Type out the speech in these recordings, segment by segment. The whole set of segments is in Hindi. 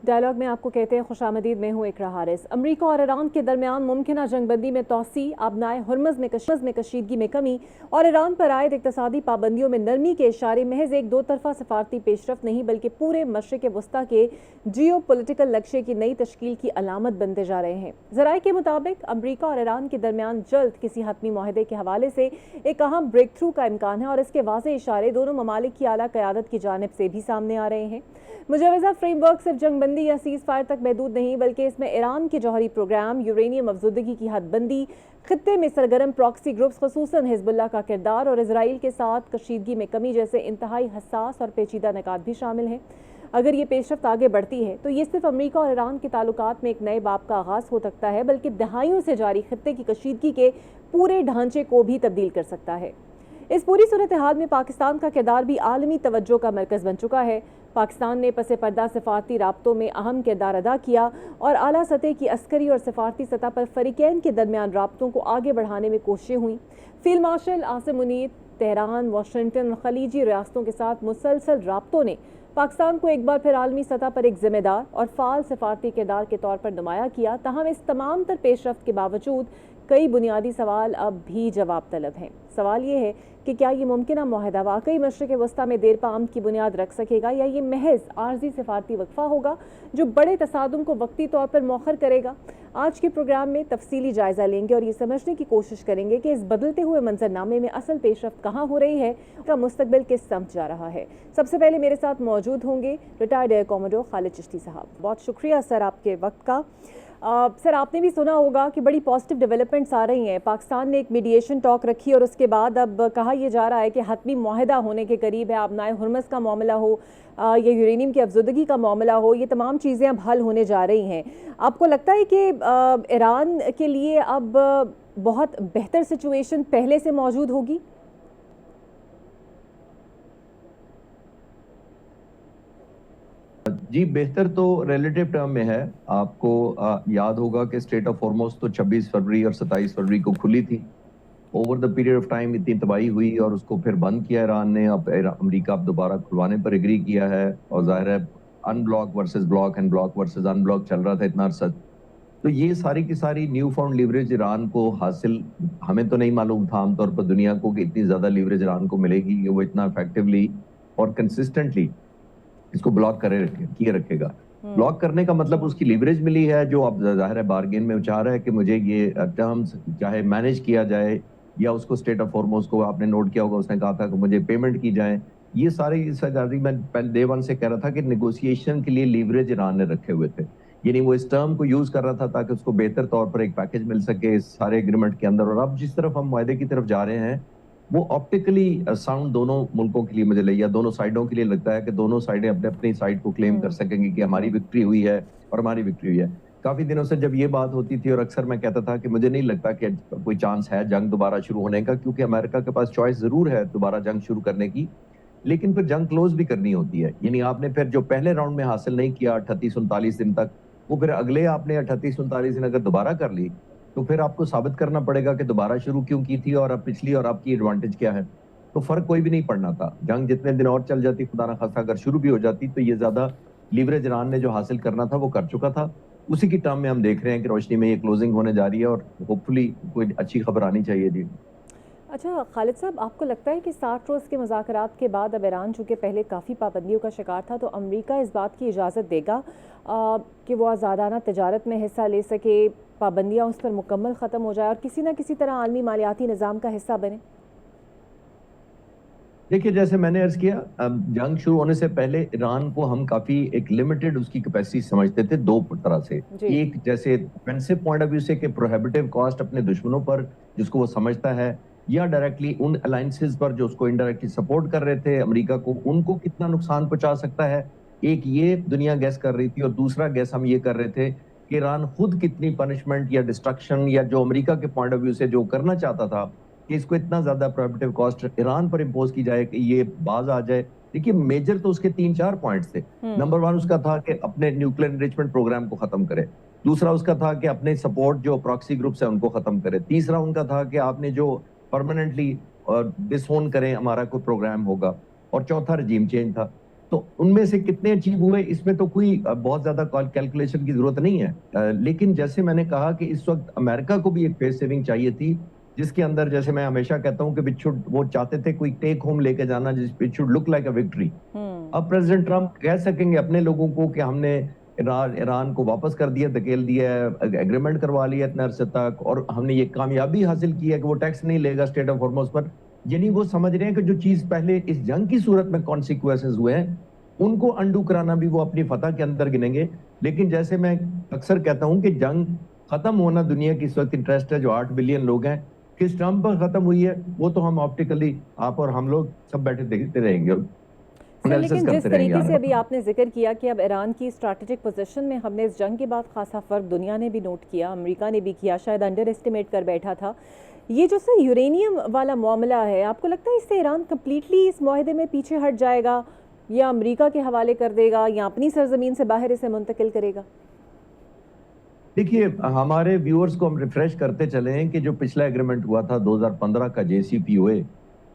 डायलॉग में आपको कहते हैं खुशामदीद। मैं हूँ इकरा हारिस। अमरीका और ईरान के दरमियान मुमकिन जंगबंदी में तोसी, आबनाए हुर्मुज़ में कशीदगी में कमी और ईरान पर आयद इक़्तिसादी पाबंदियों में नरमी के इशारे महज एक दो तरफा सफारती पेशरफ नहीं बल्कि पूरे मशरिक़ वस्ता के जियो पोलिटिकल लक्ष्य की नई तश्कील की अलामत बनते जा रहे हैं। ज़राए के मुताबिक अमरीका और ईरान के दरमियान जल्द किसी हतमी माहदे के हवाले से एक अहम ब्रेक थ्रू का इम्कान है और इसके वाज़ेह इशारे दोनों ममालिक की आला क़यादत की जानिब से भी सामने आ रहे हैं। मुजवज़ा फ्रेमवर्क सिर्फ जंगबंदी या सीज़ फायर तक महदूद नहीं बल्कि इसमें ईरान के जौहरी प्रोग्राम, यूरेनियम अफजुदगी की हदबंदी, खित्ते में सरगर्म प्रॉक्सी ग्रुप्स ख़ुसूसन हिज़्बुल्लाह का किरदार और इसराइल के साथ कशीदगी में कमी जैसे इंतहाई हसास और पेचीदा निकात भी शामिल हैं। अगर ये पेशरफ्त आगे बढ़ती है तो ये सिर्फ अमरीका और ईरान के ताल्लुकात में एक नए बाब का आगाज़ हो सकता है बल्कि दहाइयों से जारी खित्ते की कशीदगी के पूरे ढांचे को भी तब्दील कर सकता है। इस पूरी सूरत हाल में पाकिस्तान का किरदार भी आलमी तवज्जो का मरकज़ बन चुका है। पाकिस्तान ने पसे पर्दा सिफारती राब्तों में अहम किरदार अदा किया और आला सतह की अस्करी और सिफारती सतह पर फ़रीक़ैन के दरमियान राब्तों को आगे बढ़ाने में कोशिशें हुई। Field marshal Asim Munir Tehran, Washington और खलीजी रियासतों के साथ मुसलसल राब्तों ने पाकिस्तान को एक बार फिर आलमी सतह पर एक जिम्मेदार और फ़ाल सिफारती किरदार के तौर पर नुमाया किया। तहम इस तमाम तर पेशरफ्त के बावजूद कई बुनियादी सवाल अब भी जवाब तलब हैं। सवाल ये है कि क्या ये मुमकिन माहिदा वाकई मशरिक़ वस्ता में देर पाम की बुनियाद रख सकेगा या ये महज आर्जी सिफारती वक्फा होगा जो बड़े तसादुम को वक्ती तौर पर मौखर करेगा। आज के प्रोग्राम में तफसीली जायज़ा लेंगे और ये समझने की कोशिश करेंगे कि इस बदलते हुए मंजरनामे में असल पेशरफ्त कहाँ हो रही है, उसका मुस्तकबिल किस समझ जा रहा है। सबसे पहले मेरे साथ मौजूद होंगे retired air commodore Khalid Chishti साहब। बहुत शुक्रिया सर आपके वक्त का। सर आपने भी सुना होगा कि बड़ी पॉजिटिव डेवलपमेंट्स आ रही हैं। पाकिस्तान ने एक मीडिएशन टॉक रखी और उसके बाद अब कहा यह जा रहा है कि हतमी मुआहदा होने के करीब है। आबनाए हुर्मुज़ का मामला हो या यूरेनियम की अफजुदगी का मामला हो, ये तमाम चीज़ें अब हल होने जा रही हैं। आपको लगता है कि ईरान के लिए अब बहुत बेहतर सिचुएशन पहले से मौजूद होगी? जी, बेहतर तो रिलेटिव टर्म में है। आपको याद होगा कि स्ट्रेट ऑफ हॉर्मुज़ तो 26 फरवरी और 27 फरवरी को खुली थी। Over the period of time इतनी तबाही हुई और उसको फिर बंद किया ईरान ने। अब अमेरिका अब दोबारा खुलवाने पर एग्री किया है और जाहिर है unblock versus block and block versus unblock चल रहा था इतना अरसा। तो ये सारी की सारी न्यू फाउंड लीवरेज ईरान को हासिल, हमें तो नहीं मालूम था आमतौर पर दुनिया को कि इतनी ज्यादा लीवरेज ईरान को मिलेगी कि वो इतना इफेक्टिवली और कंसिस्टेंटली इसको ब्लॉक किए रखेगा। ब्लॉक करने का मतलब उसकी लीवरेज मिली है जो अब जाहिर है बार्गेन में चाह रहा है कि मुझे ये टर्म्स चाहे मैनेज किया जाए या उसको स्टेट ऑफ हॉर्मुज़ को आपने नोट किया होगा, उसने कहा था कि मुझे पेमेंट की जाए। ये सारी सरकारी मैं पहले डे वन से कह रहा था कि नेगोशिएशन के लिए लीवरेज ईरान ने रखे हुए थे, यानी वो इस टर्म को यूज कर रहा था ताकि उसको बेहतर तौर पर एक पैकेज मिल सके इस सारे एग्रीमेंट के अंदर। और अब जिस तरफ हम मुआहदे की तरफ जा रहे हैं वो ऑप्टिकली साउंड दोनों मुल्कों के लिए मुझे लगी, या दोनों साइडों के लिए लगता है कि दोनों साइडें अपने अपनी साइड को क्लेम कर सकेंगी कि हमारी विक्ट्री हुई है और हमारी विक्ट्री हुई है। काफी दिनों से जब ये बात होती थी और अक्सर मैं कहता था कि मुझे नहीं लगता कि कोई चांस है जंग दोबारा शुरू होने का, क्योंकि अमेरिका के पास चॉइस जरूर है दोबारा जंग शुरू करने की, लेकिन फिर जंग क्लोज भी करनी होती है। यानी आपने फिर जो पहले राउंड में हासिल नहीं किया 38-39 दिन तक, वो फिर अगले आपने 38-39 दिन अगर दोबारा कर ली तो फिर आपको साबित करना पड़ेगा कि दोबारा शुरू क्यों की थी और अब पिछली और आपकी एडवांटेज क्या है। तो फर्क कोई भी नहीं पड़ना था। जंग जितने दिन और चल जाती, खुदा ना खास्ता अगर शुरू भी हो जाती, तो ये ज्यादा लीवरेज ईरान ने जो हासिल करना था वो कर चुका था। उसी की टर्म में हम देख रहे हैं कि रोशनी में ये क्लोजिंग होने जा रही है और होपफुली कोई अच्छी खबर आनी चाहिए। जी अच्छा खालिद साहब, आपको लगता है कि 60 रोज़ के मुज़ाकरात के बाद अब ईरान चूँकि पहले काफ़ी पाबंदियों का शिकार था तो अमरीका इस बात की इजाज़त देगा कि वो आज़ादाना तजारत में हिस्सा ले सके, पाबंदियाँ उस पर मुकम्मल ख़त्म हो जाए और किसी न किसी तरह आलमी मालियाती निज़ाम का हिस्सा बने? देखिए, जैसे मैंने अर्ज किया, जंग शुरू होने से पहले ईरान को हम काफी एक लिमिटेड उसकी कैपेसिटी समझते थे दो तरह से। एक जैसे डिफेंसिव पॉइंट ऑफ व्यू से कि प्रोहिबिटिव कॉस्ट अपने दुश्मनों पर जिसको वो समझता है, या डायरेक्टली उन अलायंसेस पर जो उसको इनडायरेक्टली सपोर्ट कर रहे थे अमेरिका को, उनको कितना नुकसान पहुंचा सकता है। एक ये दुनिया गैस कर रही थी और दूसरा गैस हम ये कर रहे थे कि ईरान खुद कितनी पनिशमेंट या डिस्ट्रक्शन या जो अमेरिका के पॉइंट ऑफ व्यू से जो करना चाहता था कि इसको इतना ज्यादा प्रोहिबिटिव कॉस्ट ईरान पर इम्पोज की जाए कि ये बाज आ जाए। देखिए, मेजर तो उसके 3-4 पॉइंट्स थे। नंबर 1 उसका था कि अपने न्यूक्लियर एनरिचमेंट प्रोग्राम को खत्म करे। दूसरा उसका था कि अपने सपोर्ट जो प्रॉक्सी ग्रुप्स है उनको खत्म करे। तीसरा उनका था कि आपने जो परमानेंटली डिसोन करें हमारा कोई प्रोग्राम होगा। और चौथा रजीम चेंज था। तो उनमें से कितने अचीव हुए इसमें तो कोई बहुत ज्यादा कैलकुलेशन की जरूरत नहीं है। लेकिन जैसे मैंने कहा कि इस वक्त अमेरिका को भी एक फेस सेविंग चाहिए थी, जिसके अंदर जैसे मैं हमेशा कहता हूं कि वो चाहते थे कोई टेक होम लेके जाना, it should look like a victory. अब प्रेसिडेंट ट्रम्प कह सकेंगे अपने लोगों को कि हमने ईरान को वापस कर दिया, धकेल दिया है, एग्रीमेंट करवा लिया इतने अरसे तक, और हमने ये कामयाबी हासिल की है कि वो टैक्स नहीं लेगा स्टेट ऑफ हॉर्मोज पर। यानी वो समझ रहे हैं कि जो चीज पहले इस जंग की सूरत में कॉन्सिक्वेंसेस हुए हैं, उनको अंडू कराना भी वो अपनी फतह के अंदर गिनेंगे। लेकिन जैसे मैं अक्सर कहता हूं कि जंग खत्म होना दुनिया की इस वक्त इंटरेस्ट है, जो 8 बिलियन लोग हैं, किस टर्म पर खत्म हुई है वो तो हम ऑप्टिकली आप और हम लोग सब बैठे देखते रहेंगे, सर, लेकिन जिस तरीके से अभी आपने जिक्र किया कि अब ईरान की स्ट्रैटेजिक पोजीशन में हमने इस जंग के बाद खासा फर्क दुनिया ने भी नोट किया, अमेरिका ने भी किया, शायद अंडर एस्टिमेट कर बैठा था। ये जो सर यूरेनियम वाला मामला है, आपको लगता है इससे ईरान कम्प्लीटली इस मुआहदे में पीछे हट जाएगा, या अमेरिका के हवाले कर देगा, या अपनी सरजमीन से बाहर इसे मुंतकिल करेगा? देखिए, हमारे व्यूअर्स को हम रिफ्रेश करते चले हैं कि जो पिछला एग्रीमेंट हुआ था 2015 का JCPOA,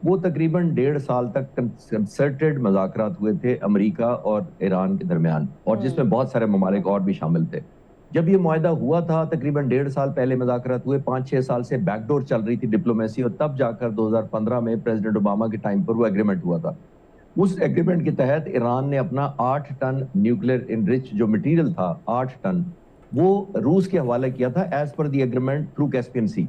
वो तकरीबन 1.5 साल तक कंसर्टेड मुज़ाकरात हुए थे अमेरिका और ईरान के दरमियान, और जिसमें बहुत सारे ममालिक और भी शामिल थे। जब ये मुआहदा हुआ था तकरीबन 1.5 साल पहले मुज़ाकरात हुए, 5-6 साल से बैकडोर चल रही थी डिप्लोमेसी, और तब जाकर 2015 में प्रेसिडेंट ओबामा के टाइम पर वो एग्रीमेंट हुआ था। उस एग्रीमेंट के तहत ईरान ने अपना 8 टन न्यूक्लियर इनरिच जो मटेरियल था, 8 टन, वो रूस के हवाले किया था एज पर the agreement through Caspian Sea.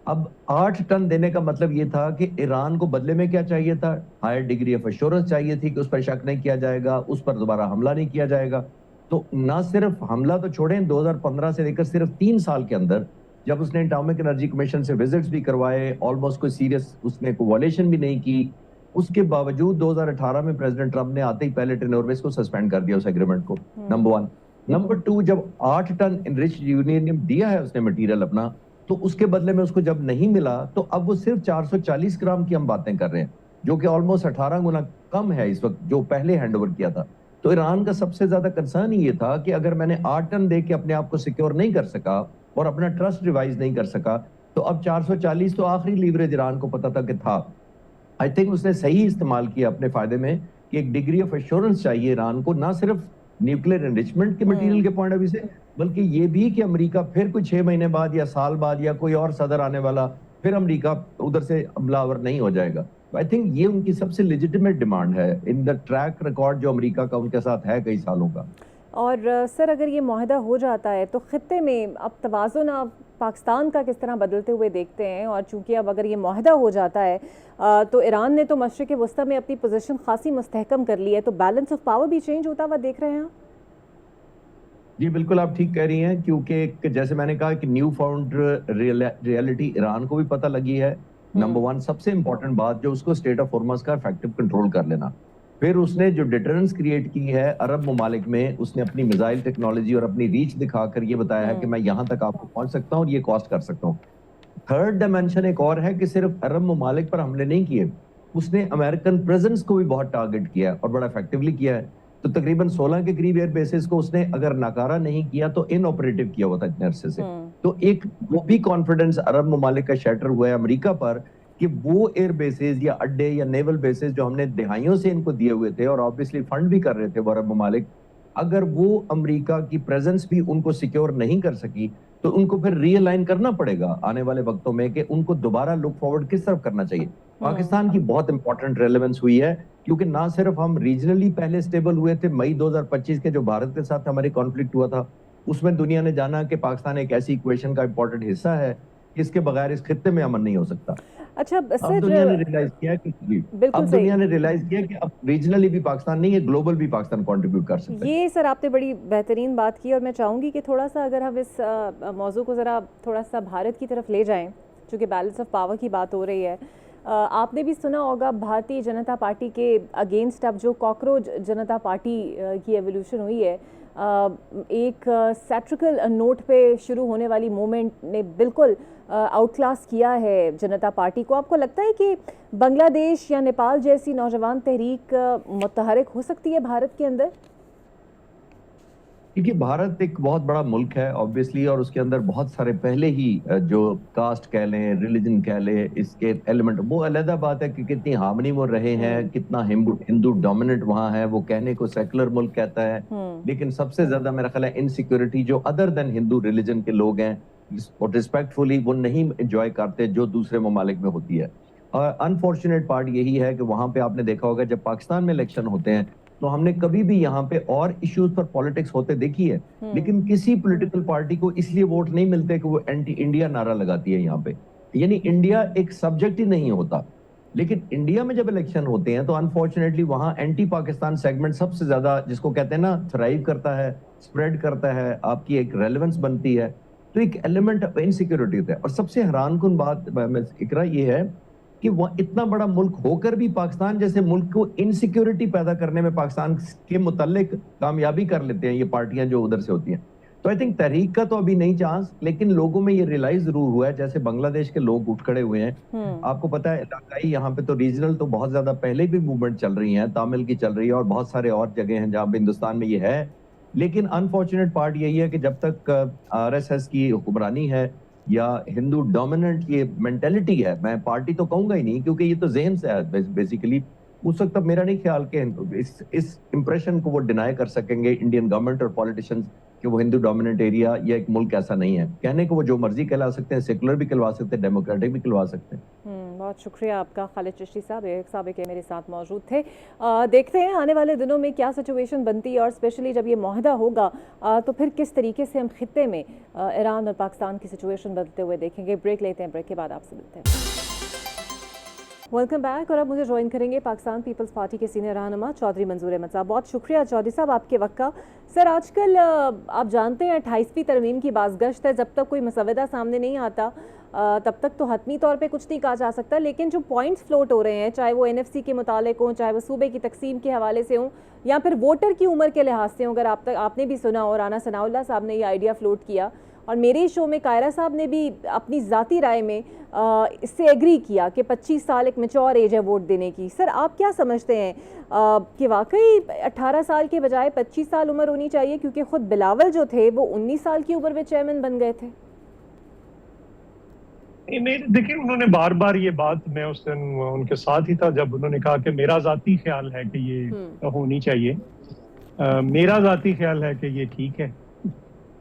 अब 8 टन देने का मतलब ये था कि ईरान को बदले में क्या चाहिए था? हायर डिग्री ऑफ एश्योरेंस चाहिए थी कि उस पर शक नहीं किया जाएगा, उस पर दोबारा हमला नहीं किया जाएगा। तो ना सिर्फ हमला तो छोड़ें, 2015 से लेकर सिर्फ 3 साल के अंदर जब उसने एटॉमिक एनर्जी कमीशन से विजिट्स भी करवाए, ऑलमोस्ट कोई सीरियस उसने कोई वॉलेशन भी नहीं की, उसके बावजूद 2018 में प्रेसिडेंट ट्रम्प ने आते ही पहले टेनोरवेस को सस्पेंड कर दिया उस एग्रीमेंट को। नंबर 1। नंबर 2, जब 8 टन इनरिच्ड यूरेनियम दिया है उसने मटेरियल अपना, तो उसके बदले में उसको जब नहीं मिला, तो अब वो सिर्फ 440 ग्राम की हम बातें कर रहे हैं, जो कि ऑलमोस्ट 18 गुना कम है इस वक्त जो पहले हैंडओवर किया था। तो ईरान का सबसे ज्यादा कंसर्न ये था कि अगर मैंने 8 टन दे के अपने आप को सिक्योर नहीं कर सका और अपना ट्रस्ट रिवाइज नहीं कर सका, तो अब 440 तो आखिरी लीवरेज ईरान को पता था कि था। आई थिंक उसने सही इस्तेमाल किया अपने फायदे में कि एक डिग्री ऑफ एश्योरेंस चाहिए ईरान को, ना सिर्फ न्यूक्लियर एनरिचमेंट के मटेरियल के पॉइंट ऑफ व्यू से, बल्कि ये भी कि अमेरिका फिर कोई 6 महीने बाद या साल बाद या कोई और सदर आने वाला, फिर अमेरिका उधर से हमलावर नहीं हो जाएगा। आई थिंक ये उनकी सबसे लेजिटिमेट डिमांड है इन द ट्रैक रिकॉर्ड जो अमेरिका का उनके साथ है कई सालों का। और सर, अगर ये मुआहदा हो जाता है तो खित्ते में अब तवाज़ुन आप पाकिस्तान का किस तरह बदलते हुए देखते हैं? और चूंकि अब अगर ये मुआहदा हो जाता है तो ईरान ने तो मशरिक़ वस्ता में अपनी पोजीशन खासी मुस्तहकम कर ली है, तो बैलेंस ऑफ पावर भी चेंज होता हुआ देख रहे हैं आप? जी बिल्कुल, आप ठीक कह रही हैं, क्योंकि जैसे मैंने कहा कि न्यू फाउंड रियलिटी ईरान को भी पता लगी है। नंबर 1 सबसे इंपॉर्टेंट बात, जो उसको स्टेट ऑफ हॉर्मज़ का इफेक्टिव कंट्रोल कर लेना। फिर उसने जो डिटरेंस क्रिएट की है अरब ममालिक में, उसने अपनी मिसाइल टेक्नोलॉजी और अपनी रीच दिखाकर ये बताया है कि मैं यहाँ तक आपको पहुंच सकता हूँ और ये कॉस्ट कर सकता हूँ। थर्ड डायमेंशन एक और है कि सिर्फ अरब ममालिक पर हमले नहीं किए, उसने अमेरिकन प्रेजेंस को भी बहुत टारगेट किया और बड़ा इफेक्टिवली किया है। तो तकरीबन 16 के करीब एयर बेसिस को उसने अगर नाकारा नहीं किया तो इनऑपरेटिव किया हुआ था इतने अरसे से। तो एक वो भी कॉन्फिडेंस अरब ममालिक का शैटर हुआ है अमेरिका पर कि वो एयर बेसिस या अड्डे या नेवल बेसिस जो हमने दिहाइयों से इनको दिए हुए थे और ऑब्वियसली फंड भी कर रहे थे वो अरब ममालिक, अगर वो अमेरिका की प्रेजेंस भी उनको सिक्योर नहीं कर सकी तो उनको फिर रीअलाइन करना पड़ेगा आने वाले वक्तों में कि उनको दोबारा लुक फॉरवर्ड किस तरफ करना चाहिए। पाकिस्तान की बहुत इंपॉर्टेंट रेलेवेंस हुई है, क्योंकि ना सिर्फ हम रीजनली पहले स्टेबल हुए थे, मई 2025 के जो भारत के साथ हमारे कॉन्फ्लिक्ट हुआ था उसमें दुनिया ने जाना कि पाकिस्तान एक ऐसी इक्वेशन का इंपॉर्टेंट हिस्सा है जिसके बगैर इस खित्ते में अमन नहीं हो सकता। अच्छा अब सर, दुनिया ने रियलाइज किया कि बिल्कुल अब दुनिया ने रियलाइज किया कि अब रीजनली भी पाकिस्तान नहीं है, ग्लोबल भी पाकिस्तान कंट्रीब्यूट कर सकता है। ये सर आपने बड़ी बेहतरीन बात की, और मैं चाहूँगी कि थोड़ा सा अगर हम इस मौजू को ज़रा थोड़ा सा भारत की तरफ ले जाएं, चूँकि बैलेंस ऑफ पावर की बात हो रही है। आपने भी सुना होगा भारतीय जनता पार्टी के अगेंस्ट अब जो कॉकरोच जनता पार्टी की एवोल्यूशन हुई है, एक सैट्रिकल नोट पे शुरू होने वाली मूवमेंट ने बिल्कुल आउटक्लास किया है जनता पार्टी को। आपको लगता है कि बांग्लादेश या नेपाल जैसी नौजवान तहरीक मुतहरिक हो सकती है भारत के अंदर? क्योंकि भारत एक बहुत बड़ा मुल्क है ऑब्वियसली, और उसके अंदर बहुत सारे पहले ही जो कास्ट कह लें, रिलीजन कह लें, इसके एलिमेंट, वो अलग बात है कि कितनी हार्मनी वो रहे हैं, कितना हिंदू हिंदू डोमिनेंट वहां है। वो कहने को सेकुलर मुल्क कहता है, लेकिन सबसे ज्यादा मेरा ख्याल है इनसिक्योरिटी जो अदर देन हिंदू रिलीजन के लोग हैं और रिस्पेक्टफुली वो नहीं एंजॉय करते जो दूसरे ममालिक में होती है। और अनफॉर्चुनेट पार्ट यही है कि वहां पे आपने देखा होगा जब पाकिस्तान में इलेक्शन होते हैं तो हमने कभी भी यहाँ पे और इश्यूज पर पॉलिटिक्स होते देखी है, लेकिन किसी पॉलिटिकल पार्टी को इसलिए वोट नहीं मिलते कि वो एंटी इंडिया नारा लगाती है यहाँ पे, यानी इंडिया एक सब्जेक्ट ही नहीं होता। लेकिन इंडिया में जब इलेक्शन होते हैं तो अनफॉर्चुनेटली वहां एंटी पाकिस्तान सेगमेंट सबसे ज्यादा, जिसको कहते हैं ना, थ्राइव करता है, स्प्रेड करता है, आपकी एक रेलेवेंस बनती है, तो एक एलिमेंट ऑफ इनसिक्योरिटी होता है। और सबसे हैरानकुन बात इकरा ये है कि वह इतना बड़ा मुल्क होकर भी पाकिस्तान जैसे मुल्क को इनसिक्योरिटी पैदा करने में पाकिस्तान के मुतालिक कामयाबी कर लेते हैं ये पार्टियां जो उधर से होती हैं। तो आई थिंक तहरीक का तो अभी नहीं चांस, लेकिन लोगों में ये रियलाइज जरूर हुआ है, जैसे बांग्लादेश के लोग उठ खड़े हुए हैं। आपको पता है इलाकाई यहाँ पे तो रीजनल तो बहुत ज्यादा पहले भी मूवमेंट चल रही है, तामिल की चल रही है और बहुत सारे और जगह हैं जहाँ पे हिंदुस्तान में ये है। लेकिन अनफॉर्चुनेट पार्ट यही है कि जब तक आरएसएस की हुक्मरानी है या हिंदू डोमिनेंट ये मेंटेलिटी है, मैं पार्टी तो कहूंगा ही नहीं क्योंकि ये तो जहन से है बेसिकली, उस वक्त तक मेरा नहीं ख्याल कि इस इंप्रेशन को वो डिनाई कर सकेंगे इंडियन गवर्नमेंट और पॉलिटिशियंस कि वो हिंदू डोमिनेंट एरिया या एक मुल्क ऐसा नहीं है। कहने को वो जो मर्जी कहला सकते हैं, सेकुलर भी कहलवा सकते हैं, डेमोक्रेटिक भी कहलवा सकते हैं। बहुत शुक्रिया आपका खालिद चिश्ती साहब, एक साबिक के मेरे साथ मौजूद थे। देखते हैं आने वाले दिनों में क्या सिचुएशन बनती है और स्पेशली जब ये मुआहदा होगा तो फिर किस तरीके से हम खित्ते में ईरान और पाकिस्तान की सिचुएशन बदलते हुए देखेंगे। ब्रेक लेते हैं, ब्रेक के बाद आपसे मिलते हैं। Welcome back. और अब मुझे ज्वाइन करेंगे पाकिस्तान पीपल्स पार्टी के सीनियर रहनुमा चौधरी मंजूर अहमद साहब। बहुत शुक्रिया चौधरी साहब आपके वक्त का। सर, आजकल आप जानते हैं 28वीं तरमीम की बाज़गश्त है, जब तक कोई मसवदा सामने नहीं आता तब तक तो हतमी तौर पे कुछ नहीं कहा जा सकता, लेकिन जो पॉइंट्स फ्लोट हो रहे हैं, चाहे वो NFC के मुतालिक हों, चाहे वो सूबे की तकसीम के हवाले से हों या फिर वोटर की उम्र के लिहाज से हों, अगर आपने भी सुना और राना सनाउल्लाह साहब ने ये आइडिया फ्लोट किया और मेरे शो में कायरा साहब ने भी अपनी ज़ाती राय में इससे एग्री किया कि 25 साल एक मैच्योर एज है वोट देने की। सर, आप क्या समझते हैं कि वाकई 18 साल के बजाय 25 साल उम्र होनी चाहिए, क्योंकि ख़ुद बिलावल जो थे वो 19 साल की उम्र में चेयरमैन बन गए थे। देखिए, उन्होंने बार बार ये बात, मैं उस दिन उनके साथ ही था जब उन्होंने कहा कि मेरा जाती ख्याल है कि ये होनी चाहिए, मेरा जाती ख्याल है कि ये ठीक है।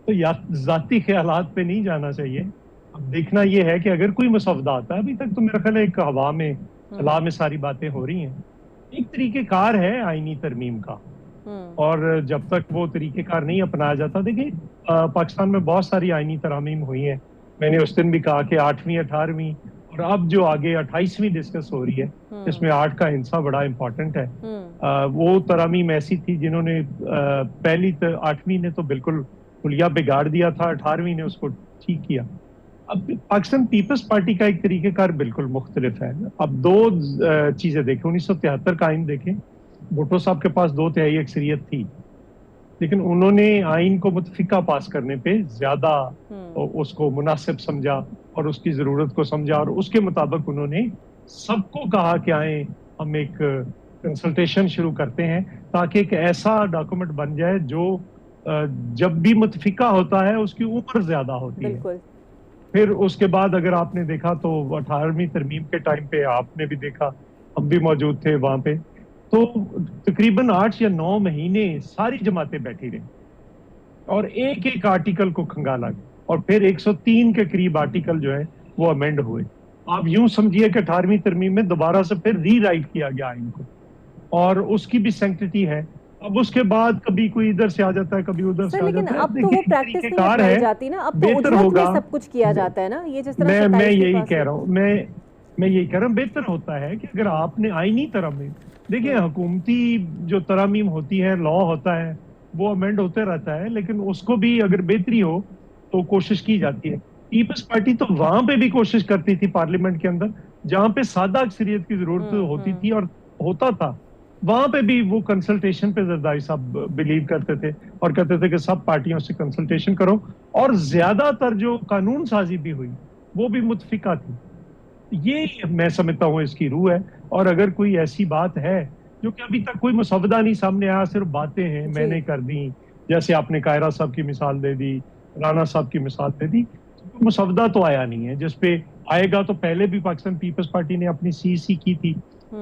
तो या जाती ख्यालात पे नहीं जाना चाहिए। अब देखना ये है कि अगर कोई मसवदा आता है, अभी तक तो मेरा ख्याल है एक हवा में सलाह में सारी बातें हो रही हैं। एक तरीकेकार है आईनी तरमीम का, और जब तक वो तरीकेकार नहीं अपनाया जाता, देखिए पाकिस्तान में बहुत सारी आईनी तरमीम हुई हैं। मैंने उस दिन भी कहा कि 8वीं 18वीं और अब जो आगे 28वीं डिस्कस हो रही है, इसमें 8 का हिस्सा बड़ा इंपॉर्टेंट है। वो तरमीम ऐसी थी जिन्होंने पहली 8वीं ने तो बिल्कुल पुलिया बिगाड़ दिया था, 18वीं ने उसको ठीक किया। अब पाकिस्तान पीपल्स पार्टी का एक तरीकेकार बिल्कुल मुख्तलिफ है। अब दो चीजें देखें, 1973 का आइन देखें, भुट्टो साहब के पास 2/3 अक्सरियत थी, लेकिन उन्होंने आइन को मुतफिका पास करने पे ज्यादा उसको मुनासिब समझा और उसकी जरूरत को समझा, और उसके मुताबिक उन्होंने सबको कहा कि आए हम एक कंसल्टेशन शुरू करते हैं ताकि एक ऐसा डॉक्यूमेंट बन जाए जो जब भी मुतफिका होता है उसकी उम्र ज्यादा होती है। फिर उसके बाद अगर आपने देखा तो 18वीं तरमीम के टाइम पे आपने भी देखा, हम भी मौजूद थे वहां पे, तो तकरीबन 8 या 9 महीने सारी जमातें बैठी रही और एक एक आर्टिकल को खंगाला गया, और फिर 103 के करीब आर्टिकल जो है वो अमेंड हुए। आप यूं समझिए कि 18वीं तरमीम में दोबारा से फिर रीराइट किया गया आइन को, और उसकी भी सैंक्टिटी है। अब उसके बाद कभी कोई इधर से आ जाता है, कभी उधर से आ जाता है। अब तो वो प्रैक्टिस नहीं अपनाई जाती ना, अब तो बेहतर होगा, सब कुछ किया जाता है ना, ये जिस तरह मैं यही कह रहा हूँ, मैं यही कह रहा हूँ, बेहतर होता है कि अगर आपने आईनी तरमीम, देखिए हुकूमती जो तरमीम होती है, लॉ होता है, वो अमेंड होते रहता है, लेकिन उसको भी अगर बेहतरी हो तो कोशिश की जाती है। पीपल्स पार्टी तो वहां पे भी कोशिश करती थी पार्लियामेंट के अंदर जहां पे सादा अक्सरियत की जरूरत होती थी और होता था, वहां पे भी वो कंसल्टेशन पे जरदारी साहब बिलीव करते थे और कहते थे कि सब पार्टियों से कंसल्टेशन करो, और ज्यादातर जो कानून साजी भी हुई वो भी मुतफिका थी। ये मैं समझता हूँ इसकी रूह है। और अगर कोई ऐसी बात है जो कि अभी तक कोई मसवदा नहीं सामने आया, सिर्फ बातें हैं, मैंने कर दी जैसे आपने कायरा साहब की मिसाल दे दी, राना साहब की मिसाल दे दी। मुसवदा तो आया नहीं है, जिसपे आएगा तो पहले भी पाकिस्तान पीपल्स पार्टी ने अपनी सीसी की थी,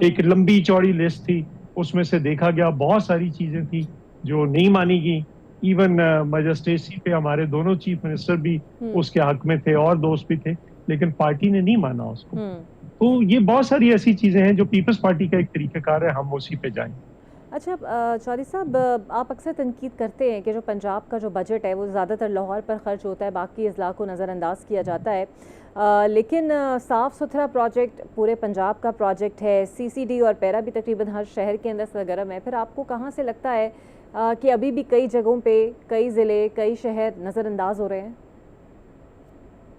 एक लंबी चौड़ी लिस्ट थी, उसमें से देखा गया बहुत सारी चीजें थी जो नहीं मानी गई। इवन मजिस्ट्रेसी पे हमारे दोनों चीफ मिनिस्टर भी उसके हक में थे और दोस्त भी थे, लेकिन पार्टी ने नहीं माना उसको। तो ये बहुत सारी ऐसी चीजें हैं जो पीपल्स पार्टी का एक तरीकाकार है, हम उसी पे जाएं। अच्छा चौधरी साहब, आप अक्सर तनकीद करते हैं कि जो पंजाब का जो बजट है वो ज़्यादातर लाहौर पर खर्च होता है, बाकी अजला को नज़रअंदाज किया जाता है। लेकिन साफ़ सुथरा प्रोजेक्ट पूरे पंजाब का प्रोजेक्ट है, CCD और पैरा भी तकरीबन हर शहर के अंदर सरगर्म है। फिर आपको कहाँ से लगता है कि अभी भी कई जगहों पे कई ज़िले कई शहर नज़रअंदाज हो रहे हैं?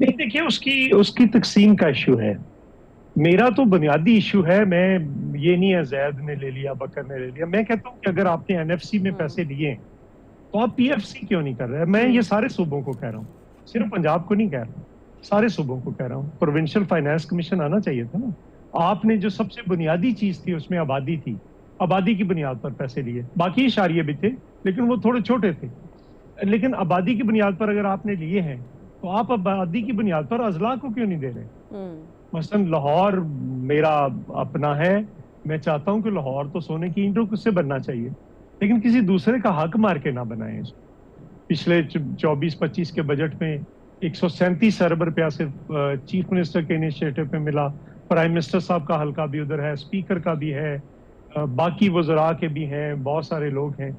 नहीं, देखिए उसकी तकसीम का इशू है। मेरा तो बुनियादी इशू है, मैं ये नहीं है जैद ने ले लिया, बकर ने ले लिया। मैं कहता हूँ कि अगर आपने NFC में पैसे लिए तो आप PFC क्यों नहीं कर रहे? मैं ये सारे सूबों को कह रहा हूँ, सिर्फ पंजाब को नहीं कह रहा, सारे सूबों को कह रहा हूँ। प्रोविंशियल फाइनेंस कमीशन आना चाहिए था ना। आपने जो सबसे बुनियादी चीज थी उसमें आबादी थी, आबादी की बुनियाद पर पैसे लिए, बाकी इशारिये भी थे लेकिन वो थोड़े छोटे थे। लेकिन आबादी की बुनियाद पर अगर आपने लिए हैं तो आप आबादी की बुनियाद पर अजला को क्यों नहीं दे रहे? मसलन लाहौर मेरा अपना है, मैं चाहता हूं कि लाहौर तो सोने की ईंटों से बनना चाहिए, लेकिन किसी दूसरे का हक मार के ना बनाए इसको। पिछले 24-25 के बजट में 137 अरब रुपया सिर्फ चीफ मिनिस्टर के इनिशिएटिव पे मिला। प्राइम मिनिस्टर साहब का हल्का भी उधर है, स्पीकर का भी है, बाकी वज़रा के भी हैं, बहुत सारे लोग हैं।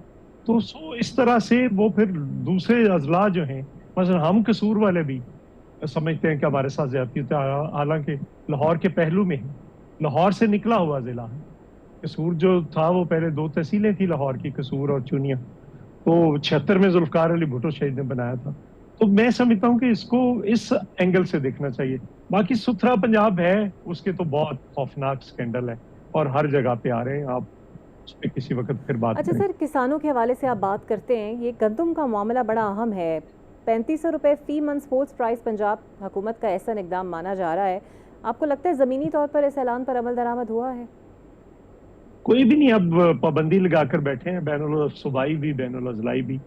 तो इस तरह से वो फिर दूसरे अजला जो हैं, मसलन हम कसूर वाले भी समझते हैं कि हमारे साथ ज्यादती होती है, हालांकि लाहौर के पहलू में है, लाहौर से निकला हुआ जिला है। कसूर जो था वो पहले 2 तहसीलें थी लाहौर की, कसूर और चुनिया, तो 76 में जुल्फकार अली भुट्टो शहीद ने बनाया था। तो मैं समझता हूँ कि इसको इस एंगल से देखना चाहिए। बाकी सुथरा पंजाब है, उसके तो बहुत खौफनाक स्कैंडल है और हर जगह पे आ रहे हैं, आप उस पर किसी वक्त फिर बात अच्छा करें। सर, किसानों के हवाले से आप बात करते हैं, ये गंदम का मामला बड़ा अहम है। 3500 रुपये फी मन स्पोर्ट्स प्राइस पंजाब हुकूमत का ऐसा इकदाम माना जा रहा है। आपको लगता है ज़मीनी तौर पर इस ऐलान पर अमल दरामद हुआ है? कोई भी नहीं अब पाबंदी लगाकर बैठे हैं, बैनुल सूबाई भी बैनुल अजलाई भी।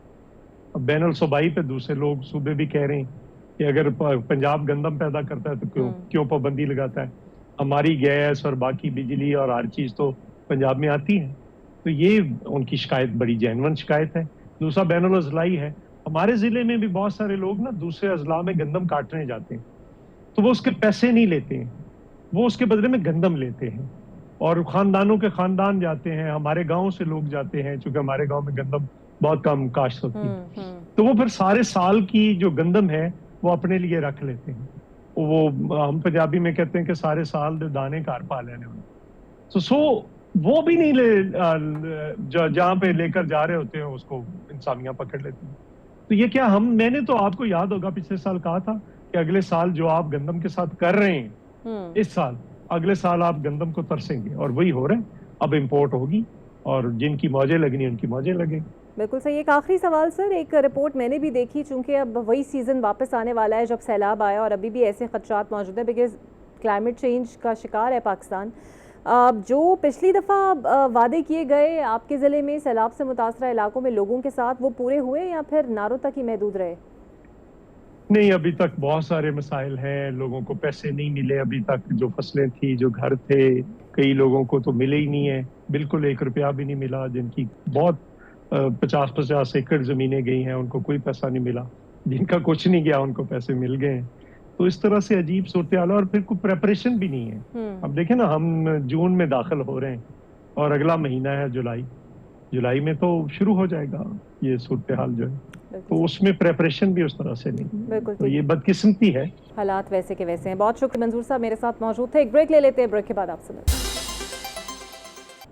अब बैनुल सूबाई पे दूसरे लोग सूबे भी कह रहे हैं कि अगर पंजाब गंदम पैदा करता है तो क्यों पाबंदी लगाता है? हमारी गैस और बाकी बिजली और हर चीज तो पंजाब में आती है। तो ये उनकी शिकायत बड़ी जेन्युइन शिकायत है। दूसरा बैनुल अजलाई है, हमारे जिले में भी बहुत सारे लोग ना दूसरे अजला में गंदम काटने जाते हैं, तो वो उसके पैसे नहीं लेते हैं, वो उसके बदले में गंदम लेते हैं और खानदानों के खानदान जाते हैं, हमारे गांव से लोग जाते हैं, क्योंकि हमारे गांव में गंदम बहुत कम काश्त होती है। तो वो फिर सारे साल की जो गंदम है वो अपने लिए रख लेते हैं। वो हम पंजाबी में कहते हैं कि सारे साल दे दाने कार पा लेने। तो वो भी नहीं जहां पे लेकर जा रहे होते हैं उसको इंसामियां पकड़ लेती हैं। तो ये क्या मैंने तो आपको याद होगा पिछले साल कहा था कि अगले साल जो आप गंदम के साथ कर रहे हैं इस साल, अगले साल आप गंदम को तरसेंगे, और वही हो रहा है। अब इंपोर्ट होगी और जिनकी मौजें लगनी उनकी मौजें लगेंगी। बिल्कुल सही। एक आखिरी सवाल सर, एक रिपोर्ट मैंने भी देखी, चूंकि अब वही सीज़न वापस आने वाला है जब सैलाब आया और अभी भी ऐसे खदशात मौजूद है बिकॉज क्लाइमेट चेंज का शिकार है पाकिस्तान। जो पिछली दफ़ा वादे किए गए आपके ज़िले में सैलाब से मुतासरा इलाकों में लोगों के साथ, वो पूरे हुए या फिर नारों तक ही महदूद रहे? नहीं, अभी तक बहुत सारे मसाइल हैं, लोगों को पैसे नहीं मिले अभी तक, जो फसलें थी, जो घर थे, कई लोगों को तो मिले ही नहीं है, बिल्कुल 1 रुपया भी नहीं मिला। जिनकी बहुत 50-50 एकड़ जमीनें गई हैं उनको कोई पैसा नहीं मिला, जिनका कुछ नहीं गया उनको पैसे मिल गए हैं। तो इस तरह से अजीब सूरत हाल है और फिर कोई प्रेपरेशन भी नहीं है। अब देखें ना, हम जून में दाखिल हो रहे हैं और अगला महीना है जुलाई में तो शुरू हो जाएगा ये सूरत हाल जो है, तो उसमें प्रेपरेशन भी उस तरह से नहीं। तो ये बदकिस्मती है, हालात वैसे के वैसे हैं। बहुत शुक्रिया, मंजूर साहब मेरे साथ मौजूद थे। एक ब्रेक ले लेते हैं, ब्रेक के बाद आपसे मिलते हैं।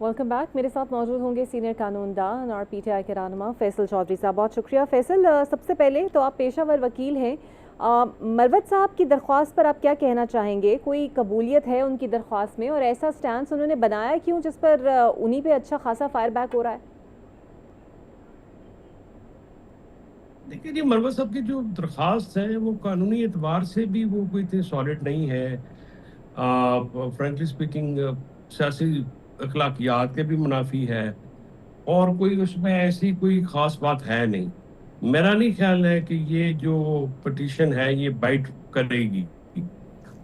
Welcome back. मेरे साथ मौजूद होंगे सीनियर कानूनदान और PTI के रहनुमा फैसल चौधरी साहब। बहुत शुक्रिया फैसल। सबसे पहले तो आप पेशावर वकील हैं, मरवत साहब की दरख्वास्त पर आप क्या कहना चाहेंगे? कोई कबूलियत है उनकी दरख्वास्त में, और ऐसा स्टैंड उन्होंने बनाया क्यों जिस पर उन्हीं पे अच्छा खासा फायर बैक हो रहा है? देखिए जी, मरवत साहब की जो दरख्वास्त है वो कानूनी एतबार से भी वो कोई इतनी सॉलिड नहीं है। फ्रेंकली स्पीकिंग सियासी अखलाकियात के भी मुनाफी है। और कोई उसमें ऐसी कोई खास बात है नहीं। मेरा नहीं ख्याल है कि ये जो पिटीशन है ये बाइट करेगी।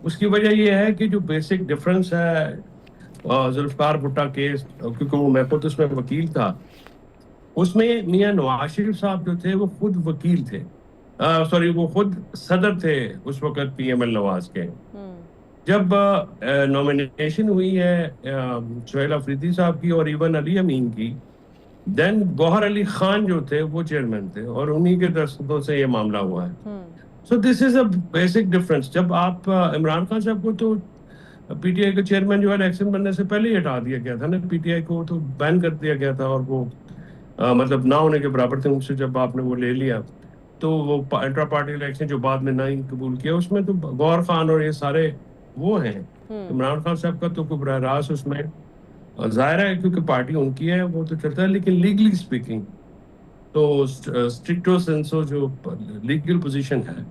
उसकी वजह ये है कि जो बेसिक डिफरेंस है जुल्फकार भुट्टा केस, क्योंकि वो मैं खुद उसमें वकील था, उसमें मियां नवाज शरीफ साहब जो थे वो खुद वकील थे, सॉरी वो खुद सदर थे उस वक्त पीएमएल नवाज के। जब नॉमिनेशन हुई है सुहेल अफरीदी साहब की और इवन अली अमीन की, देन गौहर अली खान जो थे वो चेयरमैन थे और उन्हीं के दस्तखतों से ये मामला हुआ है। So this is a basic difference. जब आप इमरान खान साहब को तो पीटीआई का चेयरमैन जो है इलेक्शन बनने से पहले ही हटा दिया गया था ना, पीटीआई को तो बैन कर दिया गया था और वो मतलब ना होने के बराबर थे उनसे। जब आपने वो ले लिया तो वो इंट्रा पार्टी इलेक्शन जो बाद में ना ही कबूल किया, उसमें तो गौहर खान और ये सारे वो हैं। इमरान खान साहब का तो कोई बराह रास्त उसमें जाहिर है क्योंकि पार्टी उनकी है वो तो चलता है, लेकिन लीगली स्पीकिंग तो स्ट्रिक्टो सेंसो जो लीगल पोजीशन है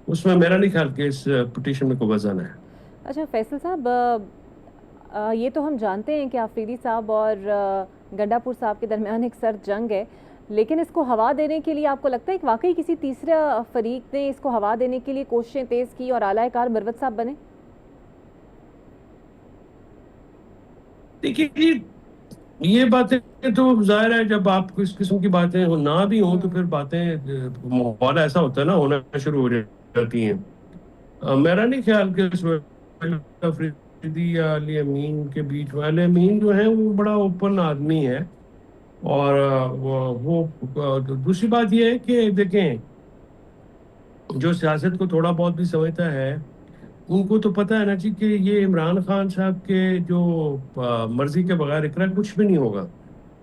उसमें मेरा नहीं ख्याल कि इस पिटीशन में कोई वजन है। अच्छा फैसल साहब, ये तो हम जानते हैं कि आफरीदी साहब और गंडापुर साहब के दरमियान एक सर्द जंग है, लेकिन इसको हवा देने के लिए आपको लगता है कि वाकई किसी तीसरा फरीक ने इसको हवा देने के लिए कोशिशें तेज़ की और आला कार मरवत साहब बने? देखिए ये बातें तो जाहिर है जब आप इस किस्म की बातें हो ना भी हो तो फिर बातें माहौल ऐसा होता है ना, होना शुरू हो जाती हैं। मेरा नहीं ख्याल कि अफरीदी या अली अमीन के बीच में, अली अमीन जो है वो बड़ा ओपन आदमी है और दूसरी बात ये है कि देखें जो सियासत को थोड़ा बहुत भी समझता है उनको तो पता है ना जी कि ये इमरान खान साहब के जो मर्जी के बगैर इकरा कुछ भी नहीं होगा।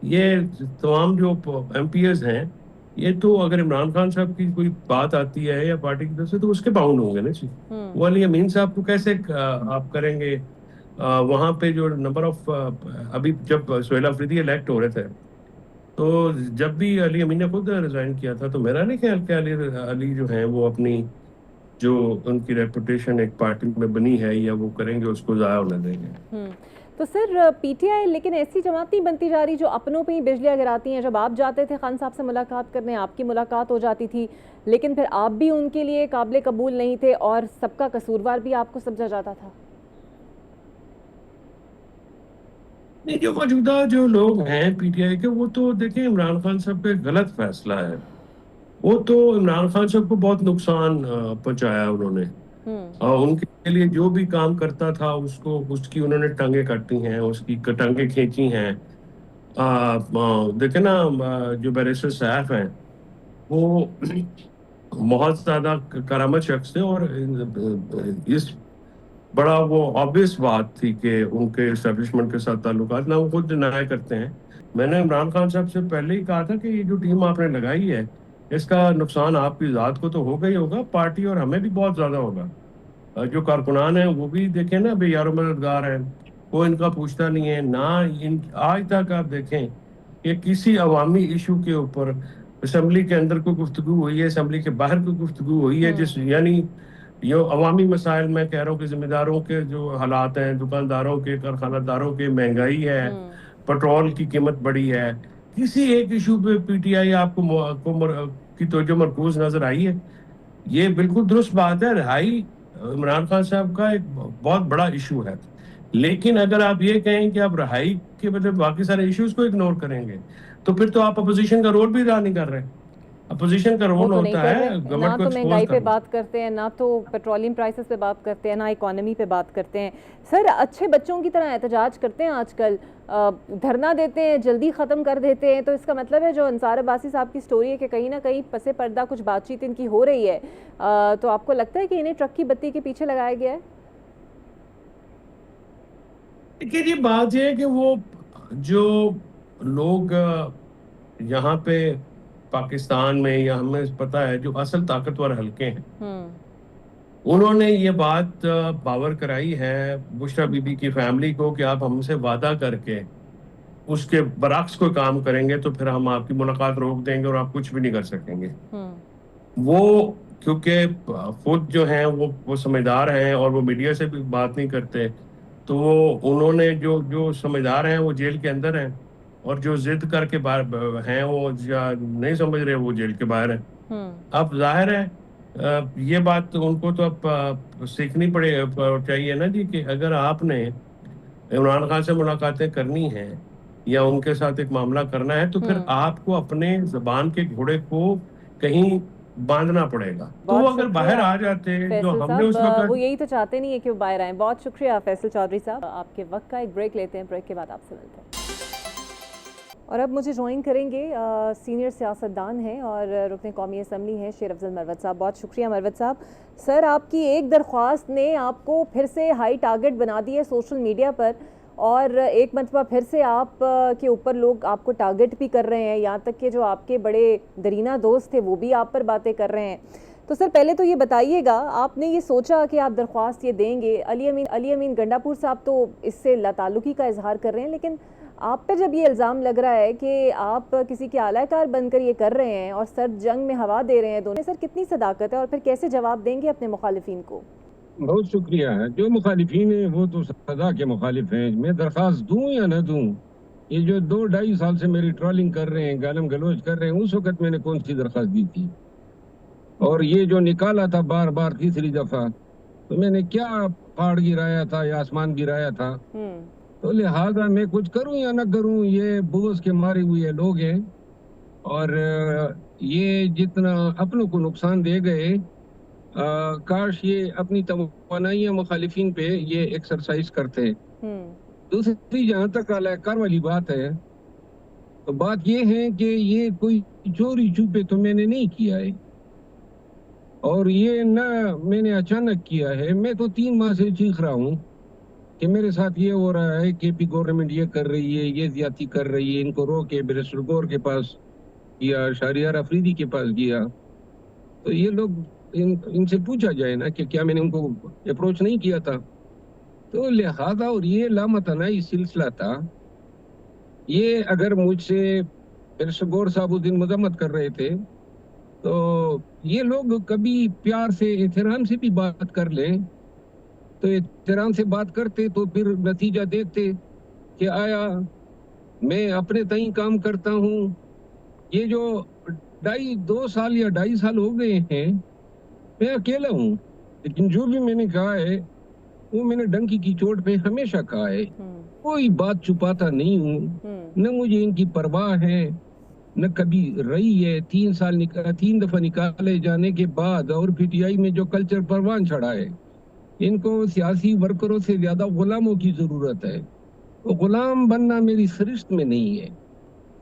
ये तमाम जो एमपीएस हैं ये तो अगर इमरान खान साहब की कोई बात आती है या पार्टी की तरफ से तो उसके बाउंड होंगे ना जी। वो अली अमीन साहब को कैसे आप करेंगे? वहां पे जो नंबर ऑफ अभी जब सुहेल अफरीदी इलेक्ट हो रहे थे तो जब भी अली अमीन ने खुद रिजाइन किया था तो मेरा नहीं ख्याल कि अली जो है वो अपनी जो उनकी रेपुटेशन एक पार्टी में बनी है या वो करेंगे उसको जाया होने देंगे। तो सर पीटीआई लेकिन ऐसी जमात नहीं बनती जा रही जो अपनों पे ही बिजलियां गिराती हैं। जब आप जाते थे खान साहब से मुलाकात करने, आपकी मुलाकात हो जाती थी, लेकिन फिर आप भी उनके लिए काबिल कबूल नहीं थे और सबका कसूरवार भी आपको समझा जाता था। नहीं, जो मौजूदा जो लोग हैं पीटीआई के वो तो देखिए इमरान खान साहब का गलत फैसला है। वो तो इमरान खान साहब को बहुत नुकसान पहुंचाया उन्होंने। उनके लिए जो भी काम करता था उसको उसकी उन्होंने टांगे काटी हैं, उसकी टांगे खींची हैं। देखे ना जो बैरिस्टर सैफ हैं वो बहुत ज्यादा करामत शख्स थे और इस बड़ा वो ऑब्वियस बात थी कि उनके एस्टेब्लिशमेंट के साथ ताल्लुकात ना वो खुद डिनाई करते हैं। मैंने इमरान खान साहब से पहले ही कहा था कि ये जो टीम आपने लगाई है इसका नुकसान आपकी ज़ात को तो होगा ही होगा, पार्टी और हमें भी बहुत ज़्यादा होगा। जो कारकुनान हैं वो भी देखें ना बेयारो मददगार हैं, कोई इनका पूछता नहीं है ना। इन आज तक आप देखें कि किसी अवामी इशू के ऊपर असम्बली के अंदर कोई गुफ्तगू हुई है, असम्बली के बाहर कोई गुफ्तगू हुई है जिस यानी ये अवामी मसाइल मैं कह रहा हूँ कि जिम्मेदारों के जो हालात हैं, दुकानदारों के, कारखानादारों के, महंगाई है, पेट्रोल की कीमत बढ़ी है, किसी एक इशू पे पीटीआई आपको की तवज्जो मरकूज नजर आई है? ये बिल्कुल दुरुस्त बात है, रिहाई इमरान खान साहब का एक बहुत बड़ा इशू है। लेकिन अगर आप ये कहें कि आप रिहाई के मतलब बाकी सारे इश्यूज को इग्नोर करेंगे तो फिर तो आप अपोजिशन का रोल भी अदा नहीं कर रहे। अपोजिशन का रोल होता है ना तो महंगाई पे बात करते हैं, ना तो पेट्रोलियम प्राइसेस पे बात करते हैं, ना इकोनॉमी पे बात करते हैं। सर अच्छे बच्चों की तरह एहतजाज करते हैं आजकल, धरना देते हैं, जल्दी ख़त्म कर देते हैं। तो इसका मतलब है जो अंसार अब्बासी साहब की स्टोरी है कि कहीं ना कहीं पसे पर्दा कुछ बातचीत इनकी हो रही है, तो आपको लगता है कि इन्हें ट्रक की बत्ती के पीछे लगाया गया है? देखिए ये बात है कि वो जो लोग यहाँ पे पाकिस्तान में या हमें पता है जो असल ताकतवर हल्के हैं उन्होंने ये बात बावर कराई है बुशरा बीबी की फैमिली को कि आप हमसे वादा करके उसके बरक्स कोई काम करेंगे तो फिर हम आपकी मुलाकात रोक देंगे और आप कुछ भी नहीं कर सकेंगे। वो क्योंकि खुद जो हैं वो समझदार हैं और वो मीडिया से भी बात नहीं करते, तो उन्होंने जो समझदार हैं वो जेल के अंदर हैं और जो जिद करके बाहर हैं वो या नहीं समझ रहे वो जेल के बाहर हैं। अब जाहिर है ये बात तो उनको तो अब सीखनी चाहिए ना जी, कि अगर आपने इमरान खान से मुलाकातें करनी हैं या उनके साथ एक मामला करना है, तो फिर आपको अपने जुबान के घोड़े को कहीं बांधना पड़ेगा। तो बहुत वो अगर बाहर शुक्रिया आ जाते जो फैसल हमने उस साहब, वक्त वो यही तो चाहते नहीं है कि वो बाहर आए। बहुत शुक्रिया फैसल चौधरी साहब। आपके वक्त का एक ब्रेक लेते हैं, ब्रेक के बाद आपसे मिलते हैं। और अब मुझे ज्वाइन करेंगे सीनियर सियासतदान हैं और रुकन कौमी असम्बली हैं शेर अफजल मरवत साहब। बहुत शुक्रिया मरवत साहब। सर, आपकी एक दरख्वास्त ने आपको फिर से हाई टारगेट बना दिया है सोशल मीडिया पर, और एक मरतबा फिर से आप के ऊपर लोग आपको टारगेट भी कर रहे हैं, यहाँ तक कि जो आपके बड़े दरीना दोस्त थे वो भी आप पर बातें कर रहे हैं। तो सर, पहले तो ये बताइएगा, आपने ये सोचा कि आप दरख्वास्त ये देंगे? अली अमीन गंडापुर साहब तो इससे लाताल्लुकी का इजहार कर रहे हैं, लेकिन आप पे जब ये इल्ज़ाम लग रहा है कि आप किसी के आलाकार बनकर ये कर रहे हैं और सर जंग में हवा दे रहे हैं दोनों, सर कितनी सदाकत है और फिर कैसे जवाब देंगे अपने मुखालिफिन को? बहुत शुक्रिया है। जो मुखालिफिन है वो तो सदा के मुखालिफ हैं। मैं दरख्वास्त दूं या न दूं, ये जो 2-2.5 साल से मेरी ट्रोलिंग कर रहे हैं, गालम गलोच कर रहे हैं, उस वक्त मैंने कौन सी दरख्वास्त दी थी? और ये जो निकाला था बार बार तीसरी दफा, तो मैंने क्या पहाड़ गिराया था या आसमान गिराया था? तो लिहाजा मैं कुछ करूं या न करूं, ये बुग़्ज़ के मारे हुए लोग हैं और ये जितना अपनों को नुकसान दे गए, काश ये अपनी तवानाइयां मुखालिफिन पे ये एक्सरसाइज करते। दूसरी जहाँ तक आलाकार वाली बात है, तो बात ये है कि ये कोई चोरी छुपे तो मैंने नहीं किया है और ये ना मैंने अचानक किया है। मैं तो 3 माह से चीख रहा हूँ कि मेरे साथ ये हो रहा है, केपी गवर्नमेंट ये कर रही है, ये ज्यादती कर रही है, इनको रोके। बैरिस्टर गौर के पास गया, शहरियार अफरीदी के पास गया, तो ये लोग इनसे पूछा जाए ना कि क्या मैंने उनको अप्रोच नहीं किया था? तो लिहाजा और ये लामतनाई सिलसिला था। ये अगर मुझसे बैरिस्टर गौर साहब उस दिन मजम्मत कर रहे थे, तो ये लोग कभी प्यार से एहतराम से भी बात कर लें, तो एहतराम से बात करते तो फिर नतीजा देखते कि आया मैं अपने तई काम करता हूँ। ये जो 2 साल या 2.5 साल हो गए हैं, मैं अकेला हूँ, लेकिन जो भी मैंने कहा है वो मैंने डंकी की चोट पे हमेशा कहा है। कोई बात छुपाता नहीं हूँ, न मुझे इनकी परवाह है न कभी रही है। 3 दफा निकाले जाने के बाद और पीटीआई में जो कल्चर परवान चढ़ा है, इनको सियासी वर्करों से ज्यादा गुलामों की जरूरत है। तो गुलाम बनना मेरी सरिश्त में नहीं है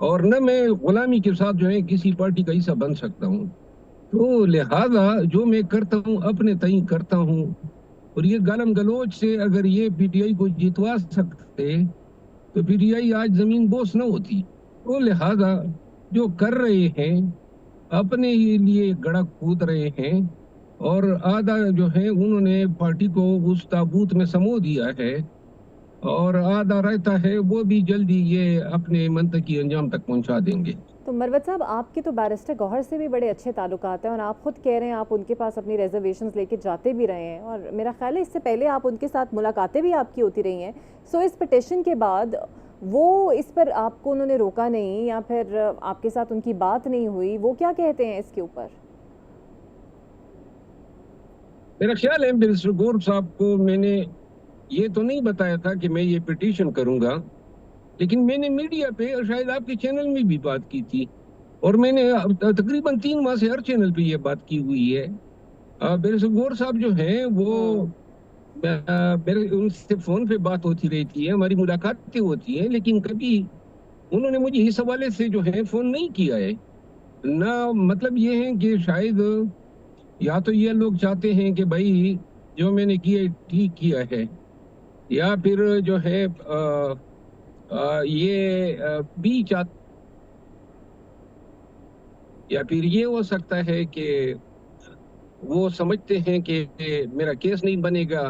और न मैं गुलामी के साथ जो है किसी पार्टी का हिस्सा बन सकता हूँ। तो लिहाजा जो मैं करता हूँ अपने तई करता हूँ, और ये गालम गलोच से अगर ये पीटीआई को जितवा सकते तो पीटीआई आज जमीन बोस न होती। तो लिहाजा जो कर रहे हैं अपने ही लिए गड़ा कूद रहे हैं और आधा जो है उन्होंने पार्टी को उस ताबूत में समो दिया है और आधा रहता है वो भी जल्दी ये अपने मंतकी अंजाम तक पहुंचा देंगे। तो मरवत साहब, आपके तो बैरिस्टर गौहर से भी बड़े अच्छे ताल्लुकात हैं और आप खुद कह रहे हैं आप उनके पास अपनी रिजर्वेशंस लेके जाते भी रहे हैं और मेरा ख्याल है इससे पहले आप उनके साथ मुलाकातें भी आपकी होती रही हैं। सो इस पिटिशन के बाद वो इस पर आपको उन्होंने रोका नहीं या फिर आपके साथ उनकी बात नहीं हुई, वो क्या कहते हैं इसके ऊपर? मेरा ख्याल है बैरिस्टर गौर साहब को मैंने ये तो नहीं बताया था कि मैं ये पिटीशन करूंगा, लेकिन मैंने मीडिया पे और शायद आपके चैनल में भी बात की थी और मैंने तकरीबन 3 माह से हर चैनल पे ये बात की हुई है। बैरिस्टर गौर साहब जो हैं वो उनसे फोन पे बात होती रहती है, हमारी मुलाकातें होती हैं, लेकिन कभी उन्होंने मुझे इस हवाले से जो है फोन नहीं किया है ना। मतलब ये है कि शायद या तो ये लोग चाहते हैं कि भाई जो मैंने किया ठीक किया है, या फिर जो है ये भी चाहते, या फिर ये हो सकता है कि वो समझते हैं कि मेरा केस नहीं बनेगा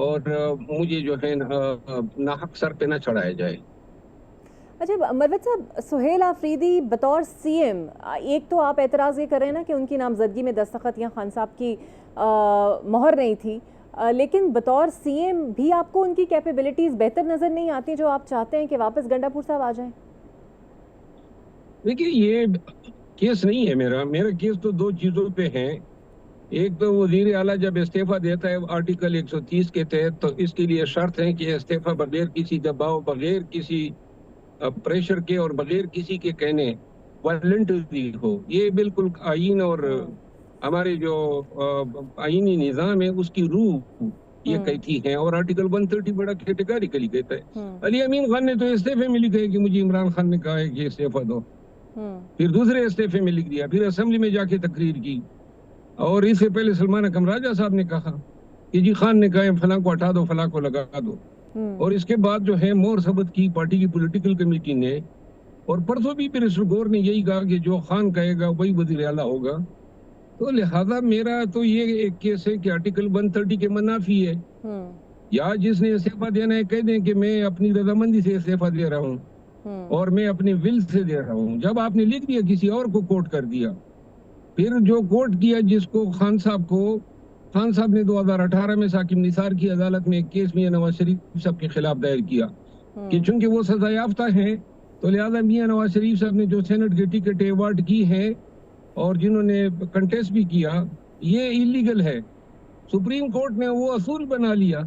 और मुझे जो है नाहक सर पे ना चढ़ाया जाए। अच्छा मरवत साहब, सुहेल आफरीदी बतौर सीएम, एक तो आप एतराज़ ये कर रहे हैं ना कि उनकी नामजदगी में दस्तखत या खान साहब की मोहर नहीं थी, लेकिन बतौर सीएम भी आपको उनकी कैपेबिलिटीज़ बेहतर नज़र नहीं आती जो आप चाहते हैं कि वापस गंडापुर साहब आ जाएं? देखिए ये केस नहीं है मेरा केस तो दो चीजों पे है। एक तो वजीर आला जब इस्तीफा देता है आर्टिकल 130 के तहत, तो इसके लिए शर्त है कि इस्तीफा बगैर किसी दबाव, बगैर किसी प्रेशर के और बगैर किसी के कहने वॉलंटरी हो। ये बिल्कुल आईन और हमारे जो आईनी निज़ाम है उसकी रूह ये कहती है, और आर्टिकल 130 बड़ा कैटेगरिकली कहता है। अली अमीन खान ने तो इस्तीफे में लिखा है कि मुझे इमरान खान ने कहा है कि इस्तीफा दो, फिर दूसरे इस्तीफे में लिख दिया, फिर असेंबली में जाके तकरीर की, और इससे पहले सलमान अकम राजा साहब ने कहा कि जी खान ने कहा फलां को हटा दो, फलां को लगा दो। और इसके बाद जो है मोर सबत की पार्टी की पॉलिटिकल कमेटी ने, और परसों भी मिनिस्टर गौर ने यही कहा कि जो खान कहेगा वही वजीर आला होगा। तो लिहाजा मेरा तो ये एक केस है कि आर्टिकल 130 के मनाफी है। या जिसने इस्तीफा देना है कह दें कि मैं अपनी रजामंदी से इस्तीफा दे रहा हूँ और मैं अपने विल से दे रहा हूँ। जब आपने लिख दिया किसी और को कोर्ट कर दिया, फिर जो कोर्ट किया जिसको खान साहब ने 2018 में साकिब निसार की अदालत में एक केस मियां नवाज शरीफ साहब के खिलाफ दायर किया कि चूंकि वो सजा याफ्ता हैं तो लिहाजा मियां नवाज शरीफ साहब ने जो सेनेट की टिकट अवार्ड की है और जिन्होंने कंटेस्ट भी किया, ये इलीगल है। सुप्रीम कोर्ट ने वो असूल बना लिया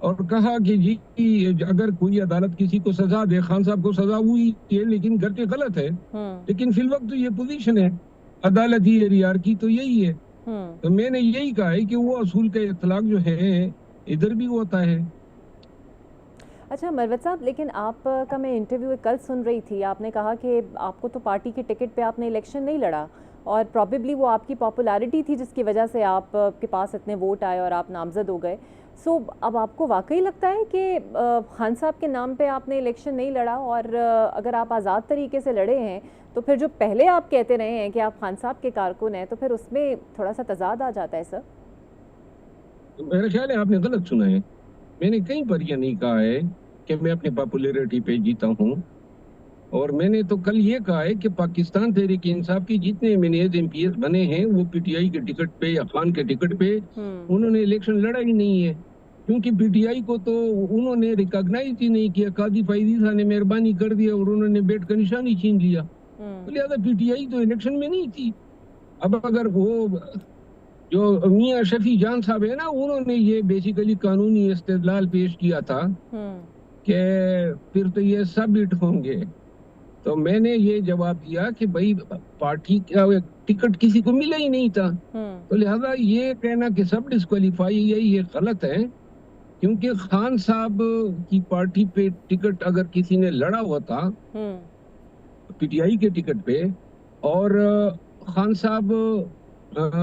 और कहा कि जी अगर कोई अदालत किसी को सजा दे, खान साहब को सजा हुई है लेकिन करके गलत है, लेकिन फिलवक्त तो ये पोजीशन है अदालत ही एरियार की, तो यही है। तो मैंने यही कहा है कि वो असूल का इतलाक जो है इधर भी होता है। अच्छा मरवत साहब, लेकिन आपका मैं इंटरव्यू कल सुन रही थी, आपने कहा कि आपको तो पार्टी की टिकट पे आपने इलेक्शन नहीं लड़ा और प्रॉबेबली वो आपकी पॉपुलैरिटी थी जिसकी वजह से आपके पास इतने वोट आए और आप नामजद हो गए। सो अब आपको वाकई लगता है कि खान साहब के नाम पे आपने इलेक्शन नहीं लड़ा, और अगर आप आज़ाद तरीके से लड़े हैं तो फिर जो पहले आप कहते रहे हैं कि आप खान साहब के कारकुन हैं, तो फिर उसमें थोड़ा सा तजाद आ जाता है सर? मेरा ख्याल है आपने गलत सुना है। मैंने कहीं पर यह नहीं कहा है कि मैं अपनी पॉपुलैरिटी पे जीता हूँ, और मैंने तो कल ये कहा है कि पाकिस्तान तहरीक इंसाफ की जितने MNAs MPs बने हैं वो PTI के टिकट पे या खान के टिकट पे उन्होंने इलेक्शन लड़ा ही नहीं है, क्योंकि PTI को तो उन्होंने रिकॉग्नाइज ही नहीं किया। काजी फैजी साहब ने मेहरबानी कर दिया और उन्होंने बेट का निशान ही छीन लिया, तो लिहाजा PTI तो इलेक्शन में नहीं थी। अब अगर वो जो मियां शफी जान साहब है ना, उन्होंने ये बेसिकली कानूनी इस्तेदलाल पेश किया था कि फिर तो ये साबित होंगे, तो मैंने ये जवाब दिया कि भाई पार्टी का टिकट किसी को मिला ही नहीं था, तो लिहाजा ये कहना कि सब डिस्क्वालीफाई है ये गलत है, क्योंकि खान साहब की पार्टी पे टिकट अगर किसी ने लड़ा हुआ था PTI के टिकट पे, और खान साहब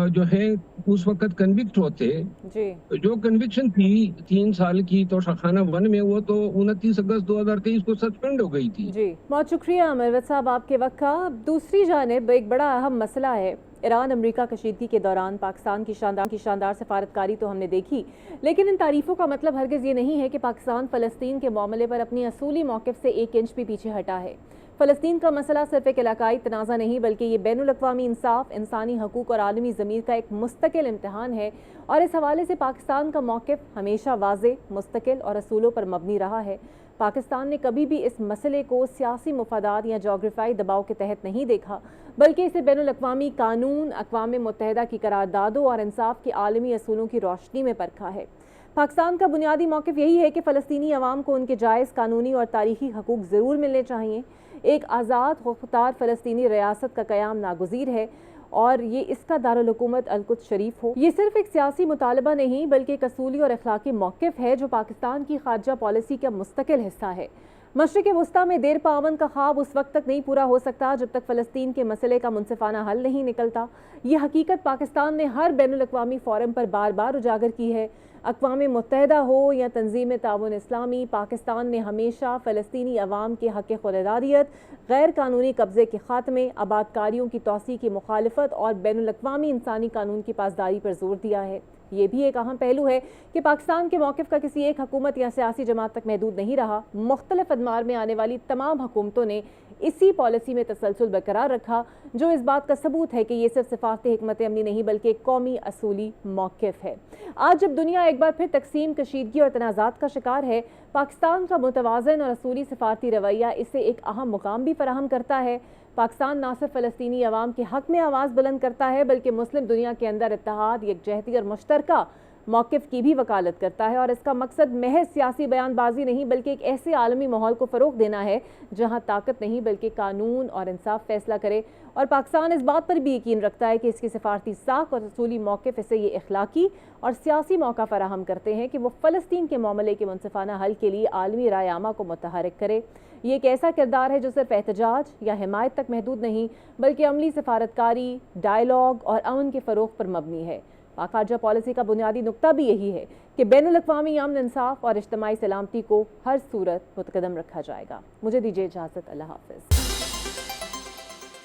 जो है उस वक्त कन्विक्ट होते जी। जो कन्विक्शन थी 3 साल की तो शाखाना 1 में, वो तो 29 अगस्त 2023 को सस्पेंड हो गई थी जी। बहुत शुक्रिया मरवत साहब आपके वक्त का। दूसरी जानिब एक बड़ा अहम मसला है ईरान अमेरिका कशीदगी के दौरान पाकिस्तान की शानदार सफारतकारी तो हमने देखी, लेकिन इन तारीफों का मतलब हरगिज़ ये नहीं है कि पाकिस्तान फ़लस्तीन के मामले पर अपनी असूली मौक़िफ़ से 1 इंच भी पीछे हटा है। फ़लस्तीन का मसला सिर्फ एक इलाकाई तनाज़ा नहीं बल्कि ये बैनुल-अक़वामी इंसाफ, इंसानी हकूक़ और आलमी ज़मीर का एक मुस्तकिल इम्तिहान है, और इस हवाले से पाकिस्तान का मौक़िफ़ हमेशा वाज़े, मुस्तकिल और असूलों पर मबनी रहा है। पाकिस्तान ने कभी भी इस मसले को सियासी मुफादात या जोग्राफियाई दबाव के तहत नहीं देखा, बल्कि इसे बैनुल-अक़वामी कानून, अक़वाम मुत्तहिदा की करारदादों और इंसाफ के आलमी असूलों की रोशनी में परखा है। पाकिस्तान का बुनियादी मौक़िफ़ यही है कि फ़लस्तीनी अवाम को उनके जायज़ कानूनी और तारीख़ी हकूक़ ज़रूर मिलने चाहिए। एक आज़ाद खुदमुख्तार फ़लस्तीनी रियासत का क़याम नागुज़ीर है, और ये इसका दारुल-हुकूमत अल-कुद्स शरीफ हो। ये सिर्फ एक सियासी मुतालबा नहीं बल्कि एक असूली और अखलाकी मौक़िफ़ है जो पाकिस्तान की खारजा पॉलिसी का मुस्तकिल हिस्सा है। मशरिक़ वस्ता में देर पावन का ख्वाब उस वक्त तक नहीं पूरा हो सकता जब तक फ़लस्तीन के मसले का मुनसिफ़ाना हल नहीं निकलता। ये हकीकत पाकिस्तान ने हर बैनुल-अक़वामी फ़ोरम पर बार बार उजागर की है। अक़वाम मुत्तहिदा हो या तंज़ीम ताउन इस्लामी, पाकिस्तान ने हमेशा फ़लस्तीनी अवाम के हक़ ख़ुददारियत, गैर कानूनी कब्ज़े के ख़ात्मे, आबादकारियों की तौसी की मुखालफत और बैनुल-अक़वामी इंसानी कानून की पासदारी पर जोर दिया है। ये भी एक अहम पहलू है कि पाकिस्तान के मौक़िफ़ का किसी एक हुकूमत या सियासी जमात तक महदूद नहीं रहा। मुख्तलिफ अदमार में आने वाली तमाम हुकूमतों ने इसी पॉलिसी में तसलसल बरकरार रखा, जो इस बात का सबूत है कि ये सिर्फ सिफारती हिकमत अमली नहीं बल्कि एक कौमी असूली मौक़िफ़ है। आज जब दुनिया एक बार फिर तकसीम, कशीदगी और तनाज़ात का शिकार है, पाकिस्तान का मुतवाज़न और असूली सिफारती रवैया इसे एक अहम मुकाम भी फराहम करता है। पाकिस्तान ना सिर्फ फ़लस्तीनी अवाम के हक़ में आवाज़ बुलंद करता है बल्कि मुस्लिम दुनिया के अंदर इत्तेहाद, यकजहती और मुश्तरका मौक़िफ़ की भी वकालत करता है। और इसका मकसद महज सियासी बयानबाजी नहीं बल्कि एक ऐसे आलमी माहौल को फ़रोग़ देना है जहाँ ताकत नहीं बल्कि कानून और इंसाफ फैसला करे। और पाकिस्तान इस बात पर भी यकीन रखता है कि इसकी सिफारती साख और असूली मौक़िफ़ इसे ये इखलाकी और सियासी मौका फराहम करते हैं कि वो फ़लस्तीन के मामले के मुनसिफ़ाना हल के लिए आलमी राय आमा को मुतहरिक करे। ये एक ऐसा किरदार है जो सिर्फ एहतजाज या हिमायत तक महदूद नहीं बल्कि अमली सफारतकारी, डायलॉग और अमन के फ़रोग़ पर मबनी है। पाक ख़ारजा पॉलिसी का बुनियादी नुक्ता भी यही है कि बैनुल-अक़वामी अमन, इंसाफ और इज्तिमाई सलामती को हर सूरत मुतक़द्दम रखा जाएगा। मुझे दीजिए इजाज़त। अल्लाह हाफ़िज़।